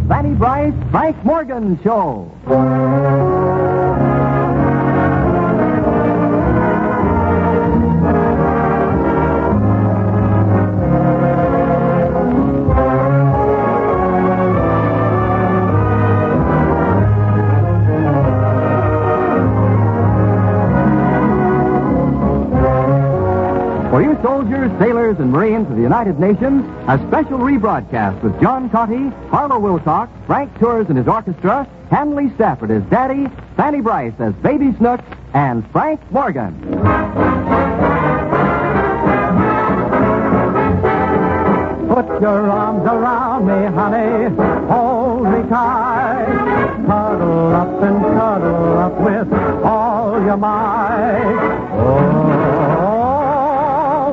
Fanny Brice, Frank Morgan Show. For you soldiers, sailors, and Marines of the United Nations, a special rebroadcast with John Cotty, Harlow Wilcox, Frank Tours and his orchestra, Hanley Stafford as Daddy, Fanny Brice as Baby Snooks, and Frank Morgan. Put your arms around me, honey, hold me tight. Cuddle up and cuddle up with all your might.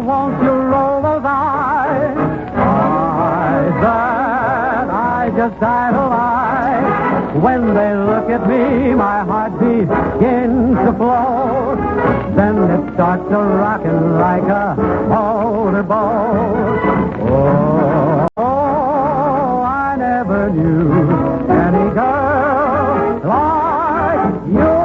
Won't you roll those eyes? Eyes that I just idolize. When they look at me, my heart begins to float. Then it starts to rockin' like a motorboat. Oh, I never knew any girl like you.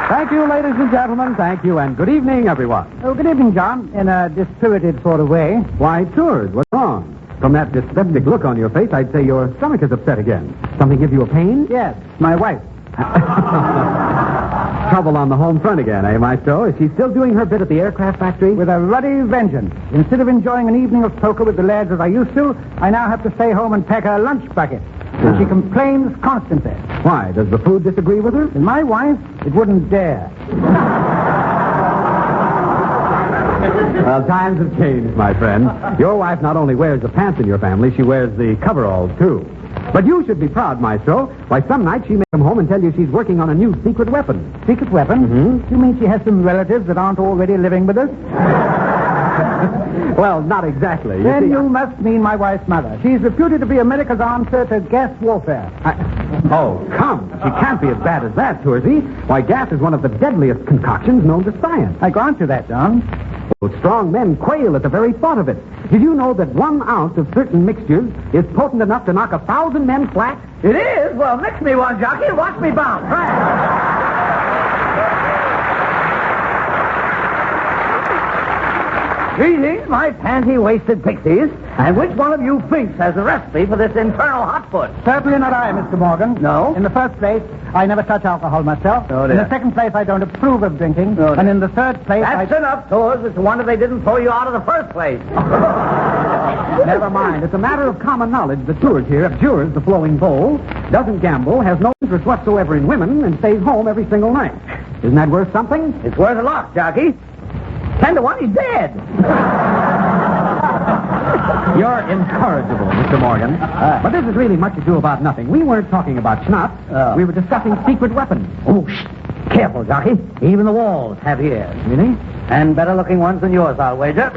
Thank you, ladies and gentlemen. Thank you, and good evening, everyone. Oh, good evening, John. In a dispirited sort of way. Why, Tours, what's wrong? From that dyspeptic look on your face, I'd say your stomach is upset again. Something give you a pain? Yes, my wife. Trouble on the home front again, eh, Maestro? Is she still doing her bit at the aircraft factory? With a ruddy vengeance. Instead of enjoying an evening of poker with the lads as I used to, I now have to stay home and pack her lunch bucket. And she complains constantly. Why? Does the food disagree with her? And my wife, it wouldn't dare. Well, times have changed, my friend. Your wife not only wears the pants in your family, she wears the coveralls, too. But you should be proud, Maestro. Why, some night she may come home and tell you she's working on a new secret weapon. Secret weapon? Mm-hmm. You mean she has some relatives that aren't already living with us? Well, not exactly. Then you must mean my wife's mother. She's reputed to be America's answer to gas warfare. Oh, come. She can't be as bad as that, Toursy. Why, gas is one of the deadliest concoctions known to science. I grant you that, John. Well, strong men quail at the very thought of it. Did you know that 1 ounce of certain mixtures is potent enough to knock 1,000 men flat? It is? Well, mix me one, jockey, and watch me bounce. Right. Greetings, my panty-waisted pixies. And which one of you thinks has the recipe for this infernal hot foot? Certainly not I, Mr. Morgan. No? In the first place, I never touch alcohol myself. Oh, dear. In the second place, I don't approve of drinking. Oh, dear. And in the third place, That's enough, Tours. It's a wonder they didn't throw you out of the first place. Never mind. It's a matter of common knowledge that Tours here abjures the flowing bowl, doesn't gamble, has no interest whatsoever in women, and stays home every single night. Isn't that worth something? It's worth a lot, jockey. 10 to 1, he's dead. You're incorrigible, Mr. Morgan. But this is really much ado about nothing. We weren't talking about schnapps. We were discussing secret weapons. Oh, shh. Careful, jockey. Even the walls have ears. Really? And better-looking ones than yours, I'll wager.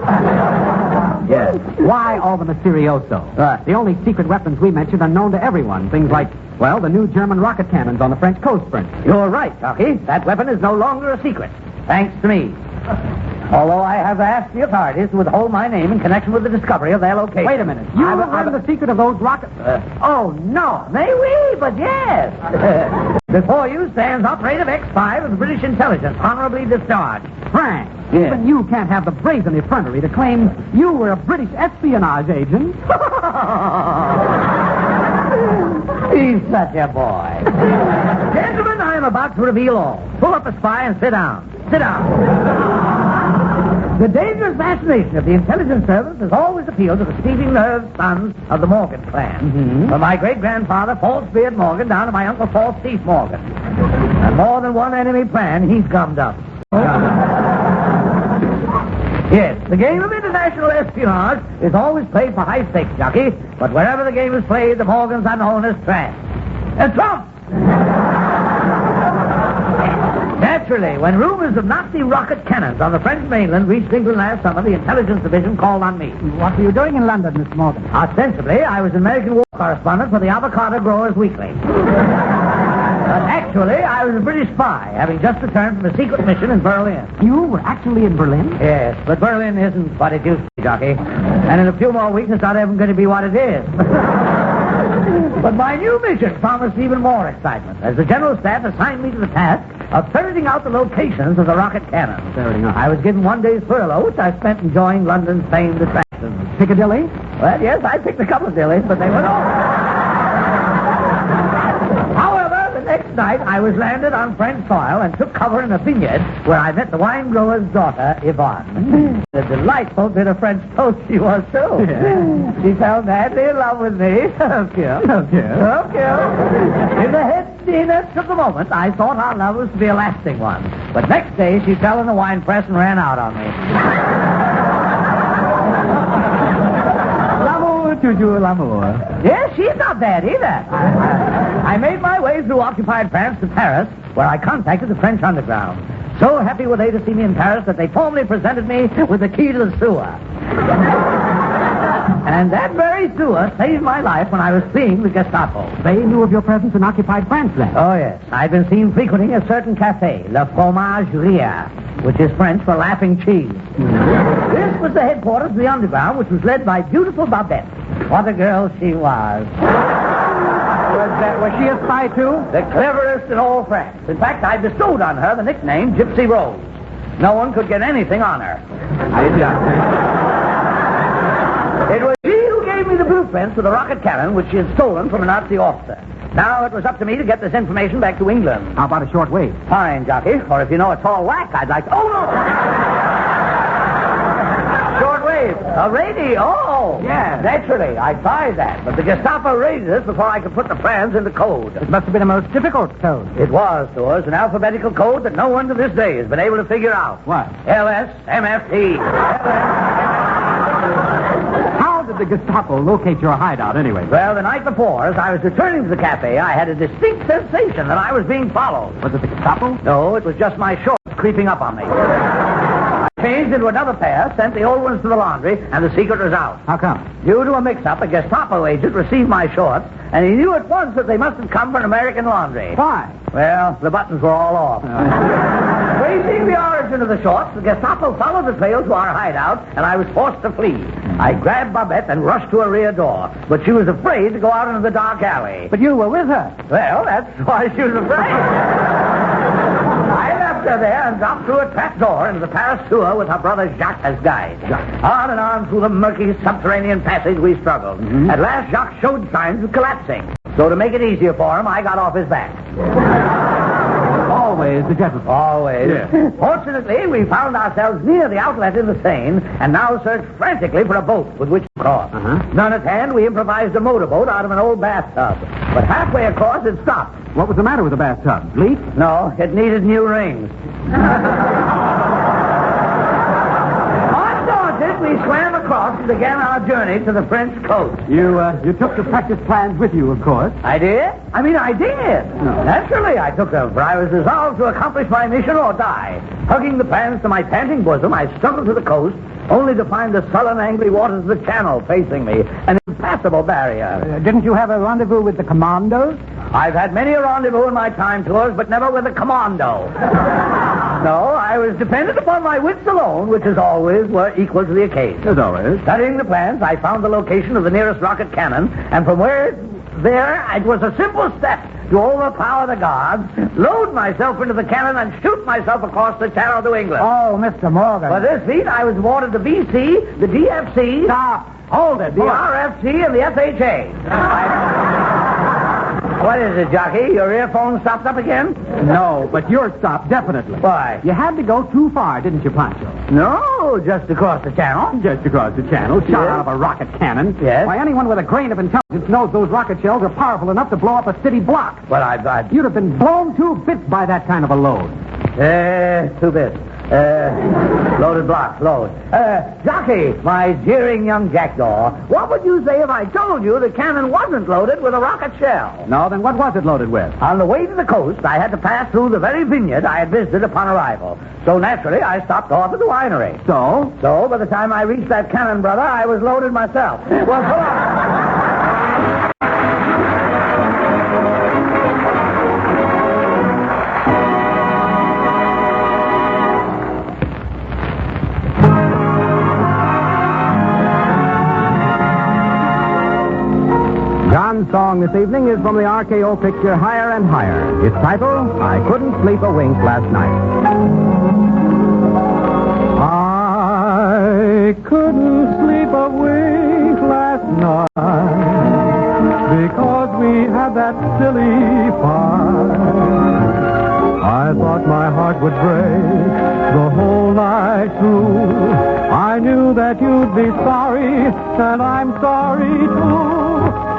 Yes. Why all the mysterioso? The only secret weapons we mentioned are known to everyone. Things like, well, the new German rocket cannons on the French coast, for instance. You're right, jockey. That weapon is no longer a secret. Thanks to me. Although I have asked the authorities to withhold my name in connection with the discovery of their location. Wait a minute. You have the secret of those rockets? Oh, no. May we? But yes. Before you stands Operative X5 of the British Intelligence, honorably discharged. Frank, Yes. even you can't have the brazen effrontery to claim you were a British espionage agent. He's such a boy. Gentlemen, I am about to reveal all. Pull up a spy and sit down. Sit down. The dangerous fascination of the intelligence service has always appealed to the thieving nerved sons of the Morgan clan. Mm-hmm. From my great-grandfather, Falsebeard Morgan, down to my uncle, False Teeth Morgan. And more than one enemy plan he's gummed up. Yes, the game of international espionage is always played for high stakes, jockey. But wherever the game is played, the Morgans are known as trash. Trump! Naturally, when rumors of Nazi rocket cannons on the French mainland reached England last summer, the intelligence division called on me. What were you doing in London, Mr. Morgan? Ostensibly, I was American war correspondent for the Avocado Growers Weekly. But actually, I was a British spy, having just returned from a secret mission in Berlin. You were actually in Berlin? Yes, but Berlin isn't what it used to be, Jockey. And in a few more weeks, it's not even going to be what it is. But my new mission promised even more excitement, as the General Staff assigned me to the task of ferreting out the locations of the rocket cannons. Ferreting out. I was given 1 day's furlough, which I spent enjoying London's famed attractions. Piccadilly? Well, yes, I picked a couple of dillies, but they were all. However, the next night, I was landed on French soil and took cover in a vineyard where I met the wine grower's daughter, Yvonne. A delightful bit of French toast she was, too. Yeah. She fell madly in love with me. So cute. So cute. So cute. In the headiness of the moment, I thought our love was to be a lasting one. But next day, she fell in the wine press and ran out on me. L'amour, toujours l'amour. Yes, she's not bad either. I made my way through occupied France to Paris, where I contacted the French underground. So happy were they to see me in Paris that they formally presented me with the key to the sewer. And that very sewer saved my life when I was fleeing the Gestapo. They knew of your presence in occupied France then? Oh, yes. I've been seen frequenting a certain cafe, Le Fromage Rire, which is French for laughing cheese. This was the headquarters of the underground, which was led by beautiful Babette. What a girl she was. Was she a spy, too? The cleverest in all France. In fact, I bestowed on her the nickname Gypsy Rose. No one could get anything on her. It was she who gave me the blueprints for the rocket cannon, which she had stolen from a Nazi officer. Now it was up to me to get this information back to England. How about a short wave? Fine, Jockey. Or if you know a tall whack, I'd like to... Oh, no! Short wave. A radio. Oh, yes. Naturally, I tried that. But the Gestapo raided us before I could put the plans into code. It must have been a most difficult code. It was, to us, an alphabetical code that no one to this day has been able to figure out. What? LSMFT. How did the Gestapo locate your hideout anyway? Well, the night before, as I was returning to the cafe, I had a distinct sensation that I was being followed. Was it the Gestapo? No, it was just my shorts creeping up on me. I changed into another pair, sent the old ones to the laundry, and the secret was out. How come? Due to a mix-up, a Gestapo agent received my shorts, and he knew at once that they must have come from American laundry. Why? Well, the buttons were all off. Tracing the origin of the shorts, the Gestapo followed the trail to our hideout, and I was forced to flee. I grabbed Babette and rushed to a rear door, but she was afraid to go out into the dark alley. But you were with her. Well, that's why she was afraid. I left her there and dropped through a trap door into the Paris sewer with her brother Jacques as guide. On and on through the murky subterranean passage we struggled. At last, Jacques showed signs of collapsing. So to make it easier for him, I got off his back. Always the gentleman. Always. Yeah. Fortunately, we found ourselves near the outlet in the Seine and now search frantically for a boat with which to cross. None at hand, we improvised a motorboat out of an old bathtub. But halfway across, it stopped. What was the matter with the bathtub? Leak? No, it needed new rings. Undaunted, we swam across and began our journey to the French coast. You took the practice plans with you, of course. I did? I did. No. Naturally, I took them, for I was resolved to accomplish my mission or die. Hugging the plans to my panting bosom, I struggled to the coast, only to find the sullen, angry waters of the channel facing me, an impassable barrier. Didn't you have a rendezvous with the commandos? I've had many a rendezvous in my time tours, but never with a commando. No, I was dependent upon my wits alone, which as always were equal to the occasion. As always. Studying the plans, I found the location of the nearest rocket cannon, and from there, it was a simple step to overpower the guards, load myself into the cannon, and shoot myself across the channel to England. Oh, Mr. Morgan. For this feat, I was awarded the BC, the DFC... Stop. Hold it. The RFC, and the FHA. What is it, Jockey? Your earphone stopped up again? No, but yours stopped, definitely. Why? You had to go too far, didn't you, Pancho? No, just across the channel. Just across the channel, shot Yes. out of a rocket cannon. Yes. Why, anyone with a grain of intelligence knows those rocket shells are powerful enough to blow up a city block. Well, I've... You'd have been blown to bits by that kind of a load. 2 bits. Loaded blocks, load. Jockey, my jeering young jackdaw, what would you say if I told you the cannon wasn't loaded with a rocket shell? No, then what was it loaded with? On the way to the coast, I had to pass through the very vineyard I had visited upon arrival. So naturally, I stopped off at the winery. So? So, by the time I reached that cannon, brother, I was loaded myself. Well, so long. song this evening is from the RKO picture Higher and Higher. Its title, I Couldn't Sleep a Wink Last Night. I couldn't sleep a wink last night because we had that silly fight. I thought my heart would break the whole night through. I knew that you'd be sorry, and I'm sorry too.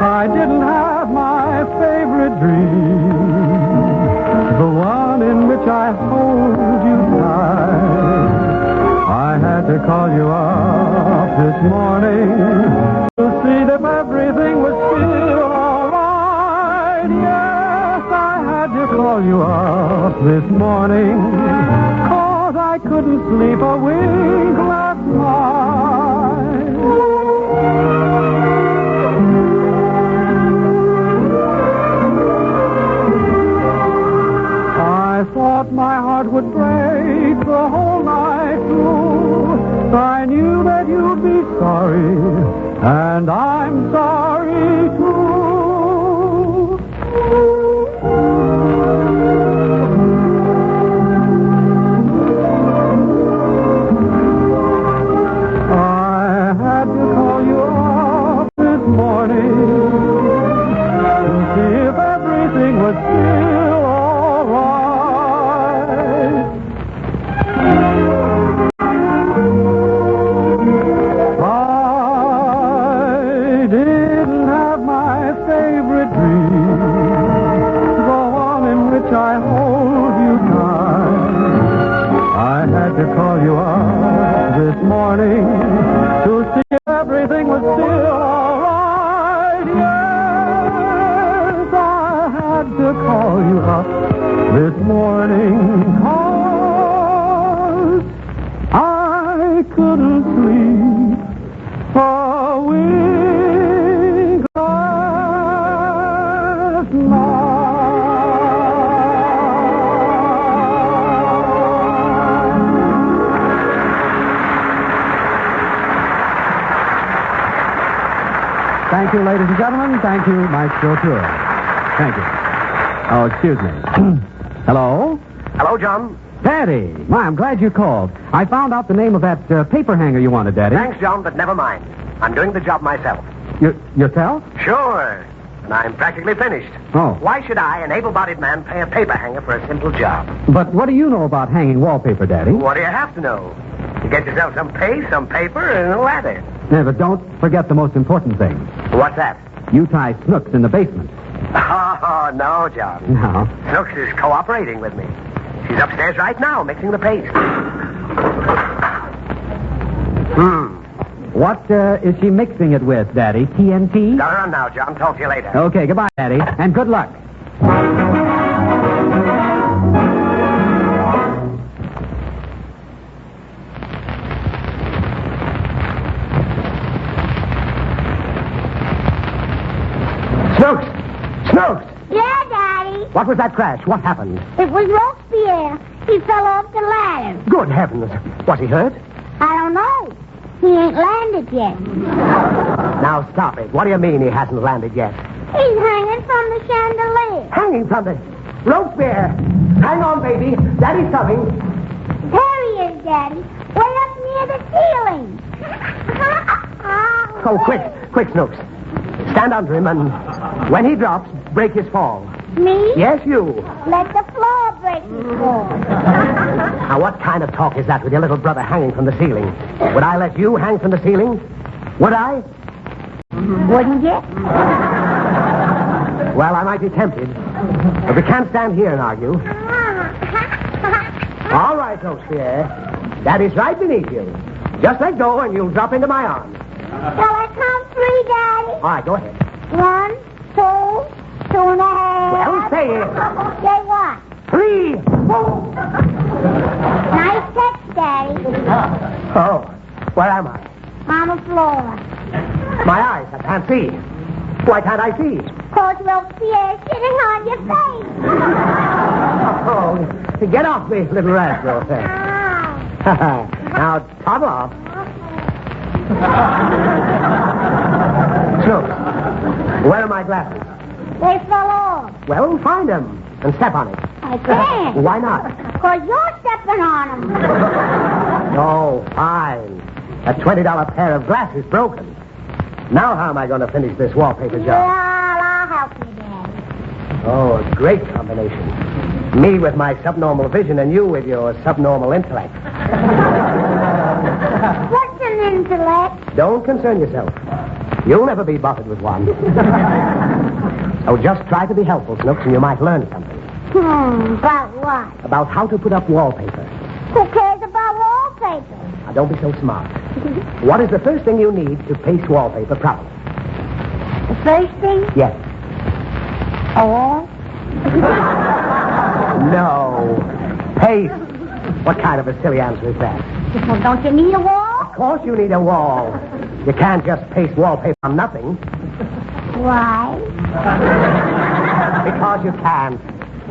I didn't have my favorite dream, the one in which I hold you tight. I had to call you up this morning to see if everything was still all right. Yes, I had to call you up this morning, 'cause I couldn't sleep a wink last night. I thought my heart would break the whole night through. I knew that you'd be sorry, and I'm sorry too. I had to call you up this morning to see if everything was still all right. I didn't have my favorite dream, the one in which I hold you tight. I had to call you up this morning to see if everything was still all right. Yes, I had to call you up this morning, 'cause I couldn't sleep a wink last night. Thank you, ladies and gentlemen. Thank you, Maestro Tour. Thank you. Oh, excuse me. Hello? Hello, John. Daddy. My, I'm glad you called. I found out the name of that paper hanger you wanted, Daddy. Thanks, John, but never mind. I'm doing the job myself. Yourself? Sure. And I'm practically finished. Oh. Why should I, an able-bodied man, pay a paper hanger for a simple job? But what do you know about hanging wallpaper, Daddy? What do you have to know? You get yourself some paste, some paper, and a ladder. Yeah, but don't forget the most important thing. What's that? You tie Snooks in the basement. Oh, no, John. No. Snooks is cooperating with me. She's upstairs right now, mixing the paste. What is she mixing it with, Daddy? TNT? Gotta run now, John. Talk to you later. Okay, goodbye, Daddy, and good luck. Snooks! Snooks! Yeah, Daddy. What was that crash? What happened? It was Robespierre. He fell off the ladder. Good heavens. Was he hurt? I don't know. He ain't landed yet. Now, stop it. What do you mean he hasn't landed yet? He's hanging from the chandelier. Hanging from the... Robespierre! Hang on, baby. Daddy's coming. There he is, Daddy. Way up near the ceiling. Oh, quick, Snooks. Stand under him, and when he drops, break his fall. Me? Yes, you. Let the floor break his fall. Now, what kind of talk is that with your little brother hanging from the ceiling? Would I let you hang from the ceiling? Would I? Wouldn't you? Well, I might be tempted. But we can't stand here and argue. All right, Robespierre. Daddy's right beneath you. Just let go and you'll drop into my arms. Shall I count 3, Daddy? All right, go ahead. 1, 2, 2.5. Well, say it. Say what? 3. Nice catch, Daddy. Oh, where am I? On the floor. My eyes, I can't see. Why can't I see? Cause Robespierre's sitting on your face. Oh, get off me, little rascal. Ah. Now, toddle off. Snooks, where are my glasses? They fell off. Well, find them and step on it. I can't. Why not? Because you're stepping on them. Oh, fine. A $20 pair of glasses broken. Now how am I going to finish this wallpaper job? Well, I'll help you, Daddy. Oh, a great combination. Me with my subnormal vision and you with your subnormal intellect. What's an intellect? Don't concern yourself. You'll never be bothered with one. So just try to be helpful, Snooks, and you might learn something. About what? About how to put up wallpaper. Who cares about wallpaper? Now, don't be so smart. What is the first thing you need to paste wallpaper properly? The first thing? Yes. Oh? No. Paste. What kind of a silly answer is that? Well, don't you need a wall? Of course you need a wall. You can't just paste wallpaper on nothing. Why? Because you can't.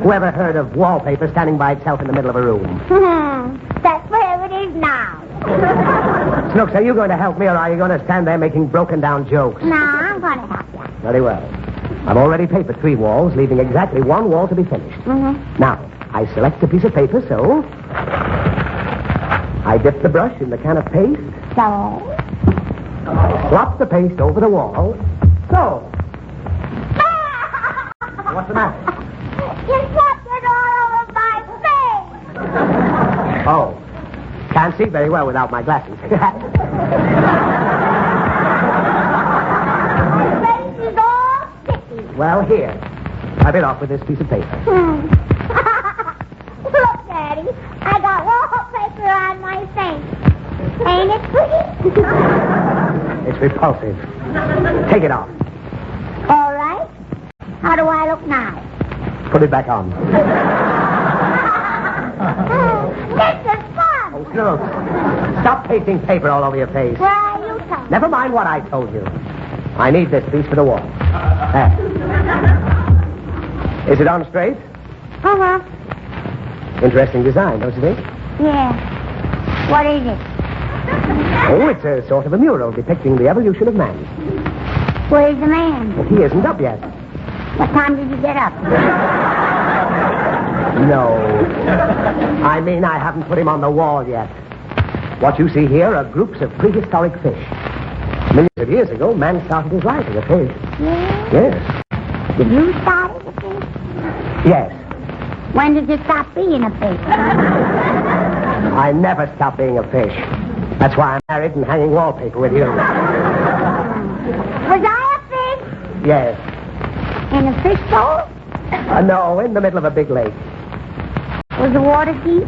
Whoever heard of wallpaper standing by itself in the middle of a room? That's where it is now. Snooks, are you going to help me, or are you going to stand there making broken-down jokes? No, I'm going to help you. Very well. I've already papered 3 walls, leaving exactly 1 wall to be finished. Now, I select a piece of paper, so... I dip the brush in the can of paste. So? Swap the paste over the wall. So. What's the matter? You swapped it all over my face. Oh. Can't see very well without my glasses. Your face is all sticky. Well, here. Wipe it off with this piece of paper. Look, Daddy. I got wallpaper on my face. Ain't it pretty? It's repulsive. Take it off. All right. How do I look now? Put it back on. This is fun. Oh, Snooks. Stop pasting paper all over your face. Well, you tell me. Never mind what I told you. I need this piece for the wall. There. Is it on straight? Uh-huh. Interesting design, don't you think? Yeah. What is it? Oh, it's a sort of a mural depicting the evolution of man. Where's the man? Well, he isn't up yet. What time did you get up? No. I mean, I haven't put him on the wall yet. What you see here are groups of prehistoric fish. Millions of years ago, man started his life as a fish. Yeah? Yes. Did you start as a fish? Yes. When did you stop being a fish? I never stopped being a fish. That's why I'm married and hanging wallpaper with you. Was I a fish? Yes. In a fish bowl? No, in the middle of a big lake. Was the water deep?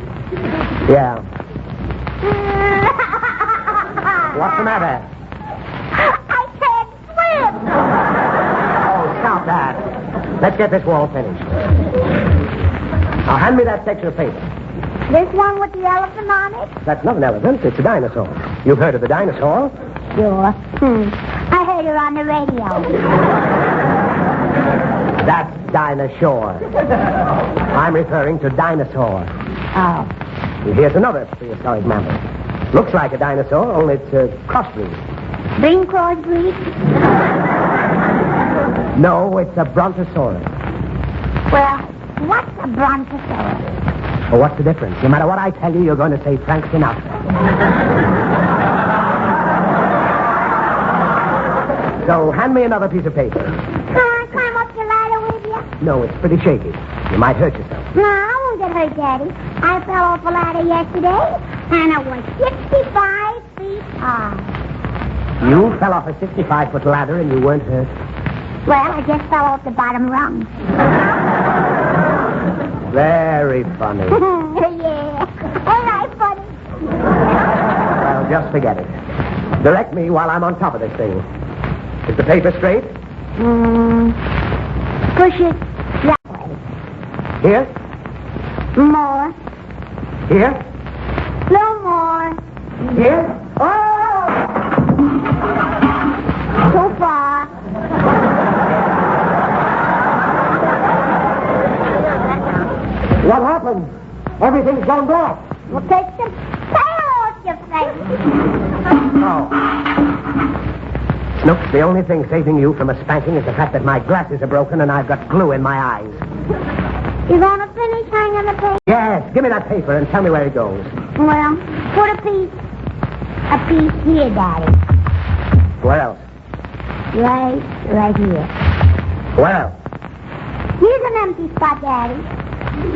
Yeah. What's the matter? I can't swim. Oh, stop that. Let's get this wall finished. Now, hand me that section of paper. This one with the elephant on it? That's not an elephant. It's a dinosaur. You've heard of the dinosaur? Sure. I heard her on the radio. That's dinosaur. I'm referring to dinosaur. Oh. And here's another prehistoric mammal. Looks like a dinosaur, only it's a crossbreed. Bing crossbreed? No, it's a brontosaurus. Well, what's a brontosaurus? Well, what's the difference? No matter what I tell you, you're going to say Frank Sinatra. So, hand me another piece of paper. Can I climb up the ladder with you? No, it's pretty shaky. You might hurt yourself. No, I won't get hurt, Daddy. I fell off a ladder yesterday, and it was 65 feet high. You fell off a 65-foot ladder and you weren't hurt? Well, I just fell off the bottom rung. Very funny. Yeah. Ain't I funny? Well, just forget it. Direct me while I'm on top of this thing. Is the paper straight? Push it that way. Here? More. Here? Little more. Here? Oh! Too far. What happened? Everything's gone black. Well, take the tail off your face. Oh. Snooks, the only thing saving you from a spanking is the fact that my glasses are broken and I've got glue in my eyes. You gonna finish hanging the paper? Yes, give me that paper and tell me where it goes. Well, put a piece here, Daddy. Where else? Right here. Where else? Here's an empty spot, Daddy.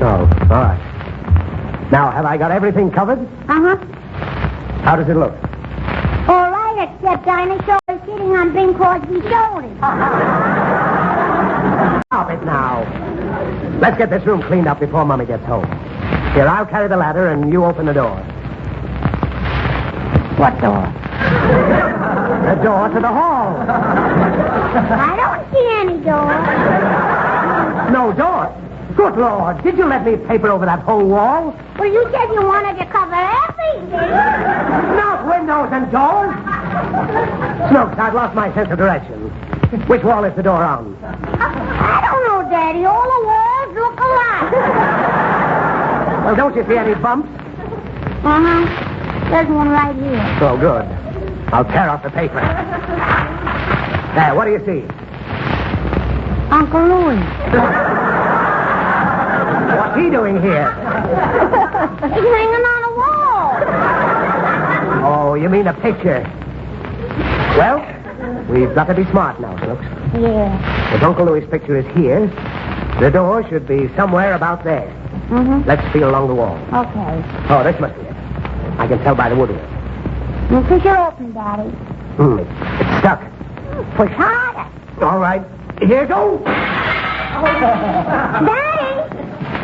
Oh, all right. Now, have I got everything covered? Uh-huh. How does it look? All right, except dinosaur is sitting on Bing Crosby's shoulders. Stop it now. Let's get this room cleaned up before Mommy gets home. Here, I'll carry the ladder and you open the door. What door? The door to the hall. I don't see any door. No door? Good Lord, did you let me paper over that whole wall? Well, you said you wanted to cover everything. Not windows and doors. Snooks, I've lost my sense of direction. Which wall is the door on? I don't know, Daddy. All the walls look alike. Well, don't you see any bumps? Uh-huh. There's one right here. Oh, good. I'll tear off the paper. There, what do you see? Uncle Louis. What's he doing here? He's hanging on a wall. Oh, you mean a picture? Well, we've got to be smart now, Snooks. Yeah. If Uncle Louis' picture is here, the door should be somewhere about there. Mm-hmm. Let's feel along the wall. Okay. Oh, this must be it. I can tell by the woodwork. You push it open, Daddy. It's stuck. Push harder. All right. Here goes. Daddy,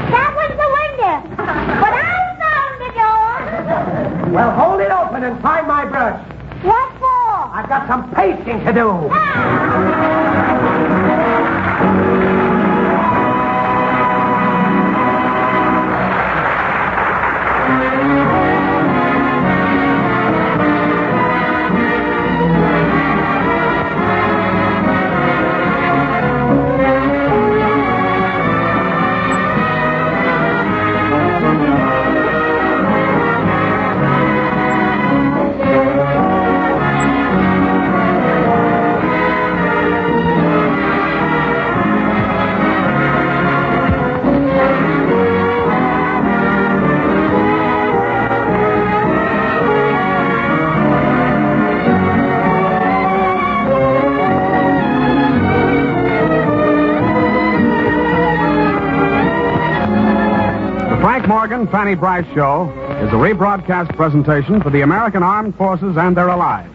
that was the window. But I found the door. Well, hold it open and find my brush. What for? I've got some pasting to do. Fanny Brice Show is a rebroadcast presentation for the American Armed Forces and their allies.